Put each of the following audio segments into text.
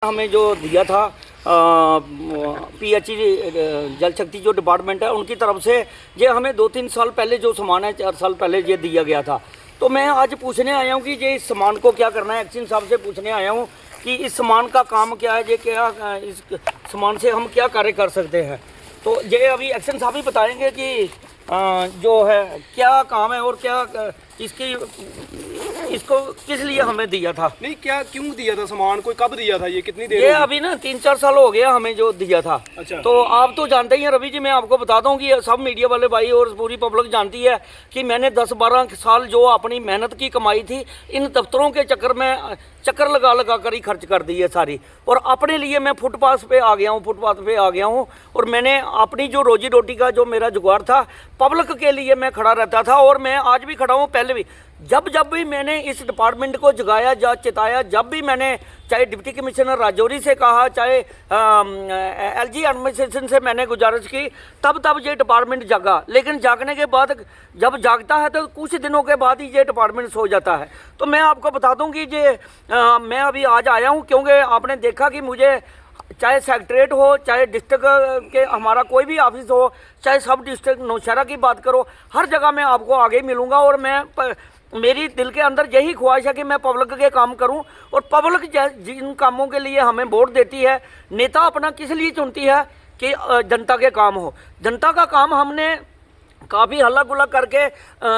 हमें जो दिया था पीएचई जल शक्ति जो डिपार्टमेंट है उनकी तरफ से ये हमें 2-3 साल पहले जो सामान है 4 साल पहले ये दिया गया था। तो मैं आज पूछने आया हूँ कि ये इस सामान को क्या करना है। एक्शन साहब से पूछने आया हूँ कि इस सामान का काम क्या है, ये क्या इस सामान से हम क्या कार्य कर सकते हैं। तो ये अभी एक्शन साहब ही बताएंगे कि जो है क्या काम है और क्या इसको किस लिए हमें दिया था। नहीं, क्या क्यों दिया था सामान, कोई कब दिया था, ये कितनी देर ये अभी ना 3-4 साल हो गया हमें जो दिया था। अच्छा। तो आप तो जानते ही हैं रवि जी, मैं आपको बताता हूँ कि सब मीडिया वाले भाई और पूरी पब्लिक जानती है कि मैंने 10-12 साल जो अपनी मेहनत की कमाई थी इन दफ्तरों के चक्कर में चक्कर लगा लगा कर ही खर्च कर दी है सारी। और अपने लिए मैं फुटपाथ पे आ गया हूँ और मैंने अपनी जो रोजी रोटी का जो मेरा जुगाड़ था पब्लिक के लिए मैं खड़ा रहता था और मैं आज भी खड़ा हूँ। पहले भी जब भी मैंने इस डिपार्टमेंट को जगाया या चिताया, जब भी मैंने चाहे डिप्टी कमिश्नर राजौरी से कहा, चाहे एलजी एडमिनिस्ट्रेशन से मैंने गुजारिश की, तब ये डिपार्टमेंट जागा। लेकिन जागने के बाद जब जागता है तो कुछ दिनों के बाद ही ये डिपार्टमेंट सो जाता है। तो मैं आपको बता दूं कि ये मैं अभी आज आया हूं क्योंकि आपने देखा कि मुझे चाहे सेक्रेटरीट हो, चाहे डिस्ट्रिक्ट के हमारा कोई भी ऑफिस हो, चाहे सब डिस्ट्रिक्ट नौशहरा की बात करो, हर जगह मैं आपको आगे मिलूंगा। और मेरी दिल के अंदर यही ख्वाहिश है कि मैं पब्लिक के काम करूं और पब्लिक जिन कामों के लिए हमें वोट देती है, नेता अपना किस लिए चुनती है कि जनता के काम हो। जनता का काम हमने काफ़ी हल्ला गुल्ला करके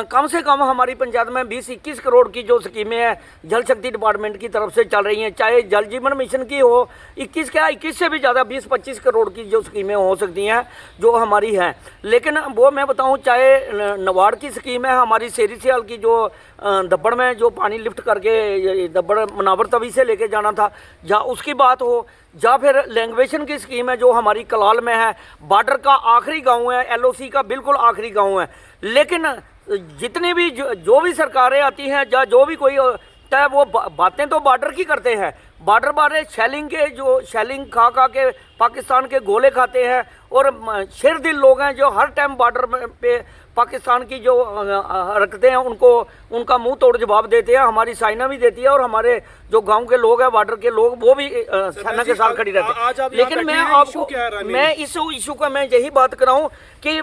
कम से कम हमारी पंचायत में 20-21 करोड़ की जो स्कीमें हैं जल शक्ति डिपार्टमेंट की तरफ से चल रही हैं, चाहे जल जीवन मिशन की हो, 21 से भी ज़्यादा 20-25 करोड़ की जो स्कीमें हो सकती हैं जो हमारी हैं। लेकिन वो मैं बताऊं, चाहे नवाड़ की स्कीम है हमारी सेरी सियाल की, जो दब्बड़ में जो पानी लिफ्ट करके दब्बड़ मनावर तवी से लेके जाना था, या उसकी बात हो, या फिर लैंग्वेशन की स्कीम है जो हमारी कलाल में है, बॉर्डर का आखिरी गांव है, एलओसी का बिल्कुल आखिरी गांव है। लेकिन जितनी भी जो भी सरकारें आती हैं या जो भी कोई होता है वो बातें तो बॉर्डर की करते हैं। बॉर्डर बारे शेलिंग खा के पाकिस्तान के गोले खाते हैं और शेर दिल लोग हैं जो हर टाइम बॉर्डर पे पाकिस्तान की जो हरकतें हैं उनका मुंह तोड़ जवाब देते हैं। हमारी साइना भी देती है और हमारे जो गांव के लोग हैं, बॉर्डर के लोग, वो भी सेना के साथ खड़ी रहते हैं। लेकिन मैं इस इशू का मैं यही बात कर रहा हूँ कि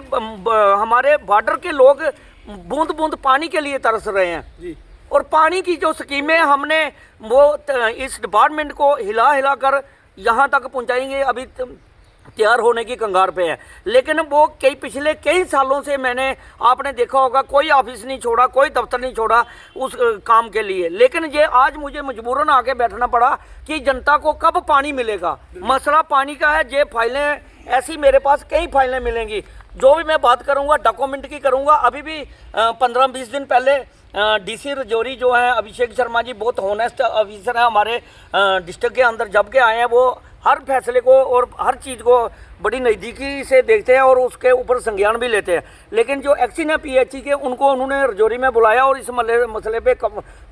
हमारे बॉर्डर के लोग बूंद बूंद पानी के लिए तरस रहे हैं और पानी की जो स्कीमें हमने वो इस डिपार्टमेंट को हिला कर यहाँ तक पहुँचाएंगे, अभी तैयार होने की कंगार पे है। लेकिन वो पिछले कई सालों से आपने देखा होगा कोई ऑफिस नहीं छोड़ा, कोई दफ्तर नहीं छोड़ा उस काम के लिए। लेकिन ये आज मुझे मजबूरन आके बैठना पड़ा कि जनता को कब पानी मिलेगा। मसला पानी का है। ये फाइलें ऐसी मेरे पास कई फाइलें मिलेंगी, जो भी मैं बात करूँगा डॉक्यूमेंट की करूँगा। अभी भी 15-20 दिन पहले डीसी राजौरी जो है अभिषेक शर्मा जी, बहुत होनेस्ट ऑफिसर हैं हमारे डिस्ट्रिक्ट के अंदर, जब के आए हैं वो हर फैसले को और हर चीज़ को बड़ी नज़दीकी से देखते हैं और उसके ऊपर संज्ञान भी लेते हैं। लेकिन जो एक्शन है पीएचई के, उन्होंने राजौरी में बुलाया और इस मसले पे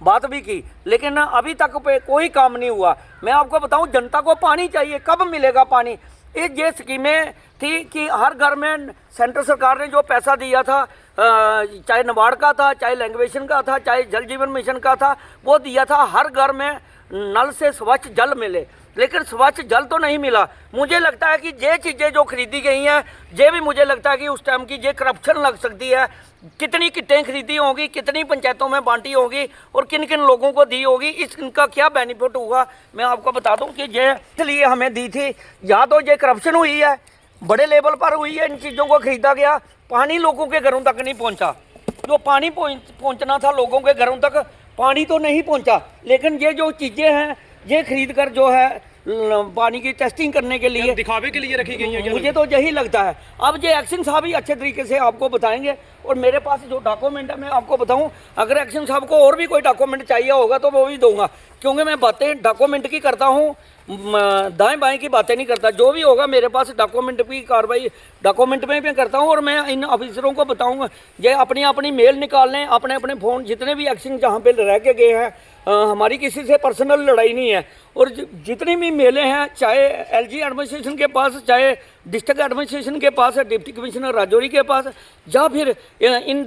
बात भी की, लेकिन अभी तक पे कोई काम नहीं हुआ। मैं आपको बताऊं, जनता को पानी चाहिए, कब मिलेगा पानी। ये स्कीमें थी कि हर घर में सेंट्रल सरकार ने जो पैसा दिया था, चाहे नबार्ड का था, चाहे लैंग्वेशन का था, चाहे जल जीवन मिशन का था, वो दिया था हर घर में नल से स्वच्छ जल मिले। लेकिन स्वच्छ जल तो नहीं मिला। मुझे लगता है कि ये चीज़ें जो खरीदी गई हैं, ये भी मुझे लगता है कि उस टाइम की ये करप्शन लग सकती है। कितनी किटें खरीदी होंगी, कितनी पंचायतों में बांटी होगी और किन किन लोगों को दी होगी, इनका क्या बेनिफिट होगा। मैं आपको बता दूं कि ये इसलिए हमें दी थी, या तो ये करप्शन हुई है, बड़े लेवल पर हुई है, इन चीज़ों को खरीदा गया, पानी लोगों के घरों तक नहीं पहुँचा। जो पानी पहुँचना था लोगों के घरों तक, पानी तो नहीं पहुँचा। लेकिन ये जो चीज़ें हैं ये खरीद कर जो है पानी की टेस्टिंग करने के लिए, दिखावे के लिए रखी गई है। मुझे तो यही लगता है। अब ये एक्शन साहब ही अच्छे तरीके से आपको बताएंगे और मेरे पास जो डॉक्यूमेंट है मैं आपको बताऊं, अगर एक्शन साहब को और भी कोई डॉक्यूमेंट चाहिए होगा तो वो भी दूंगा, क्योंकि मैं बातें डॉक्यूमेंट की करता हूं, दाएं बाएं की बातें नहीं करता। जो भी होगा मेरे पास डॉक्यूमेंट की कार्रवाई डॉक्यूमेंट में भी करता हूं और मैं इन ऑफिसरों को बताऊंगा ये अपनी मेल निकाल लें, अपने फ़ोन, जितने भी एक्शन जहाँ पे रह के गए हैं। हमारी किसी से पर्सनल लड़ाई नहीं है और जितनी भी मेलें हैं, चाहे एलजी एडमिनिस्ट्रेशन के पास, चाहे डिस्ट्रिक्ट एडमिनिस्ट्रेशन के पास है, डिप्टी कमिश्नर राजौरी के पास, या फिर इन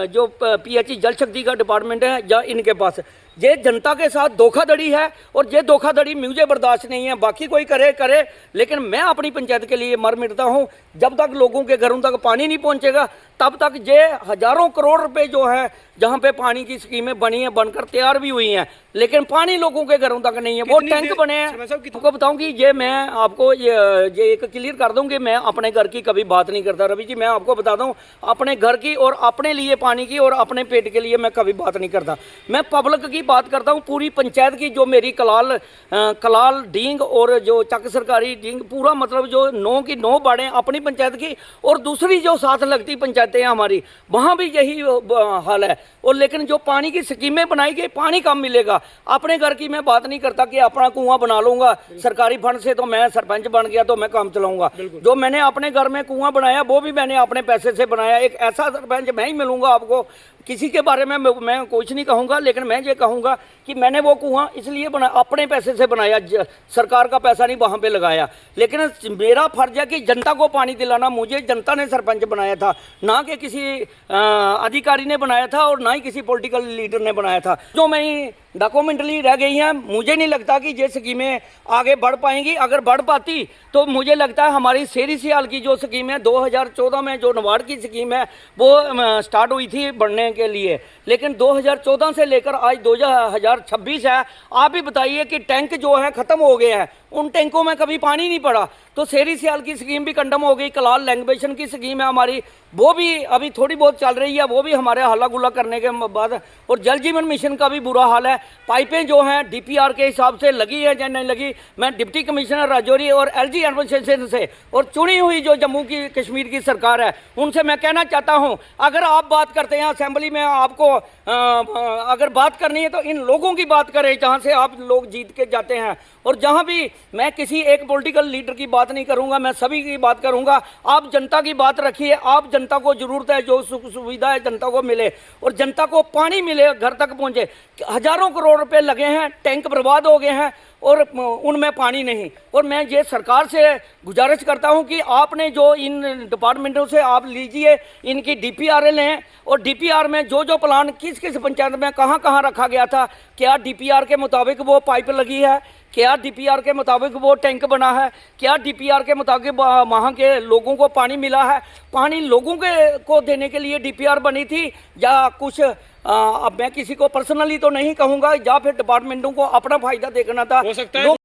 जो पीएचई जल शक्ति का डिपार्टमेंट है या इनके पास, ये जनता के साथ धोखाधड़ी है और ये धोखाधड़ी मुझे बर्दाश्त नहीं है। बाकी कोई करे करे, लेकिन मैं अपनी पंचायत के लिए मर मिटता हूँ। जब तक लोगों के घरों तक पानी नहीं पहुँचेगा तब तक ये हजारों करोड़ रुपए जो है जहाँ पे पानी की स्कीमें बनी हैं, बनकर तैयार भी हुई हैं, लेकिन पानी लोगों के घरों तक नहीं है। वो टैंक बने हैं। आपको बताऊं कि ये मैं आपको ये एक क्लियर कर दूं कि मैं अपने घर की कभी बात नहीं करता रवि जी। मैं आपको बता दूं अपने घर की और अपने लिए पानी की और अपने पेट के लिए मैं कभी बात नहीं करता। मैं पब्लिक की बात करता हूं, पूरी पंचायत की। जो मेरी कलाल डींग और जो चक सरकारी डींग, पूरा मतलब जो 9 की 9 बाड़ें अपनी पंचायत की और दूसरी जो साथ लगती पंचायतें हैं हमारी, वहाँ भी यही हाल है। और लेकिन जो पानी की स्कीमें बनाई गई, पानी कम मिलेगा। अपने घर की मैं बात नहीं करता कि अपना कुआं बना लूंगा सरकारी फंड से, तो मैं सरपंच बन गया तो मैं काम चलाऊंगा। जो मैंने अपने घर में कुआं बनाया वो भी मैंने अपने पैसे से बनाया। एक ऐसा सरपंच मैं ही मिलूंगा आपको। किसी के बारे में मैं कुछ नहीं कहूँगा, लेकिन मैं ये कहूँगा कि मैंने वो कुआं इसलिए अपने पैसे से बनाया, सरकार का पैसा नहीं वहाँ पे लगाया। लेकिन मेरा फर्ज है कि जनता को पानी दिलाना। मुझे जनता ने सरपंच बनाया था, ना कि किसी अधिकारी ने बनाया था और ना ही किसी पॉलिटिकल लीडर ने बनाया था। जो मैं डॉक्यूमेंटली रह गई हैं, मुझे नहीं लगता कि ये स्कीमें आगे बढ़ पाएंगी। अगर बढ़ पाती तो मुझे लगता है हमारी शेरी सियाल की जो स्कीम है 2014 में, जो नबार्ड की स्कीम है, वो स्टार्ट हुई थी बढ़ने के लिए, लेकिन 2014 से लेकर आज 2026 है। आप ही बताइए कि टैंक जो है ख़त्म हो गए हैं, उन टैंकों में कभी पानी नहीं पड़ा। तो शेरी सियाल की स्कीम भी कंडम हो गई। कलाल लैंग्वेशन की स्कीम है हमारी, वो भी अभी थोड़ी बहुत चल रही है, वो भी हमारे हल्ला गुल्ला करने के बाद। और जल जीवन मिशन का भी बुरा हाल है। पाइपें जो हैं डीपीआर के हिसाब से लगी है या नहीं लगी। मैं डिप्टी कमिश्नर राजौरी और एलजी एडमिनिस्ट्रेशन से और चुनी हुई जो जम्मू की कश्मीर की सरकार है, उनसे मैं कहना चाहता हूँ, अगर आप बात करते हैं असेंबली में, आपको अगर बात करनी है तो इन लोगों की बात करें जहाँ से आप लोग जीत के जाते हैं। और जहाँ भी मैं किसी एक पॉलिटिकल लीडर की बात नहीं करूँगा, मैं सभी की बात करूँगा। आप जनता की बात रखिए। आप जनता को ज़रूरत है, जो सुख सुविधा है जनता को मिले और जनता को पानी मिले, घर तक पहुँचे। हजारों करोड़ रुपए लगे हैं, टैंक बर्बाद हो गए हैं और उनमें पानी नहीं। और मैं ये सरकार से गुजारिश करता हूं कि आपने जो इन डिपार्टमेंटों से आप लीजिए, इनकी डीपीआर लें और डीपीआर में जो जो प्लान किस किस पंचायत में कहां कहां रखा गया था, क्या डीपीआर के मुताबिक वो पाइप लगी है, क्या डीपीआर के मुताबिक वो टैंक बना है, क्या डीपीआर के मुताबिक वहाँ के लोगों को पानी मिला है। पानी लोगों को देने के लिए डीपीआर बनी थी या कुछ अब मैं किसी को पर्सनली तो नहीं कहूँगा, या फिर डिपार्टमेंटों को अपना फायदा देखना था। हो सकता है